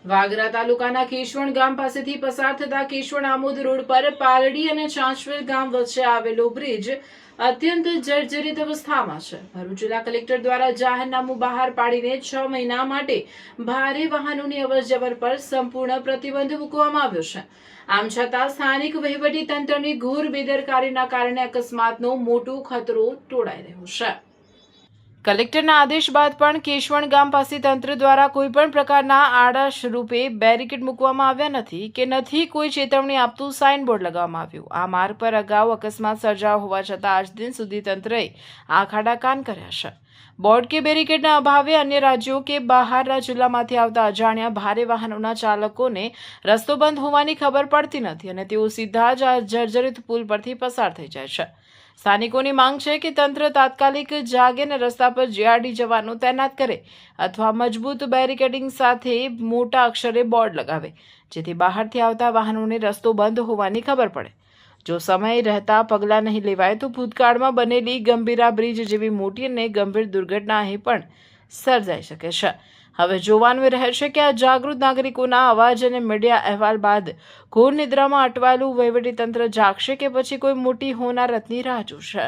વાગરા તાલુકાના કેશવણ ગામ પાસેથી પસાર થતા કેશવણ આમોદ રોડ પર પાલડી અને ચાંચવેલ ગામ વચ્ચે આવેલો બ્રિજ અત્યંત જર્જરિત અવસ્થામાં છે. ભરૂચ જિલ્લા કલેક્ટર દ્વારા જાહેરનામું બહાર પાડીને 6 મહિના માટે ભારે વાહનોની અવરજવર પર સંપૂર્ણ પ્રતિબંધ મૂકવામાં આવ્યો છે. આમ છતાં સ્થાનિક વહીવટી તંત્રની ઘોર બેદરકારીના કારણે અકસ્માતનો મોટો ખતરો ટોળાઈ રહ્યો છે. કલેક્ટરના આદેશ બાદ પણ કેશવણ ગામ પાસે તંત્ર દ્વારા કોઈ પણ પ્રકારના આડશ રૂપે બેરિકેડ મૂકવામાં આવ્યા નથી કે નથી કોઈ ચેતવણી આપતું સાઇનબોર્ડ લગાવવામાં આવ્યું. આ માર્ગ પર અગાઉ અકસ્માત સર્જાયો હોવા છતાં આજ દિન સુધી તંત્રએ આંખ આડા કાન કર્યા છે. બોર્ડ કે બેરિકેડના અભાવે અન્ય રાજ્યો કે બહારના જિલ્લામાંથી આવતા અજાણ્યા ભારે વાહનોના ચાલકોને રસ્તો બંધ હોવાની ખબર પડતી નથી અને તેઓ સીધા જ આ જર્જરિત પુલ પરથી પસાર થઈ જાય છે. સ્થાનિકોની માંગ છે કે તંત્ર તાત્કાલિક જાગે અને રસ્તા પર જીઆરડી જવાનો તૈનાત કરે અથવા મજબૂત બેરિકેડિંગ સાથે મોટા અક્ષરે બોર્ડ લગાવે જેથી બહારથી આવતા વાહનોને રસ્તો બંધ હોવાની ખબર પડે. જો સમય રહેતા પગલાં નહીં લેવાય તો ભૂતકાળમાં બનેલી ગંભીરા બ્રિજ જેવી મોટી અને ગંભીર દુર્ઘટના અહીં પણ સર્જાઈ શકે છે. હવે જોવાનું રહેશે કે આ જાગૃત નાગરિકોના અવાજ અને મીડિયા અહેવાલ બાદ ઘોર નિદ્રામાં અટવાયેલું વહીવટીતંત્ર જાગશે કે પછી કોઈ મોટી હોનારતની રાહ જોશે.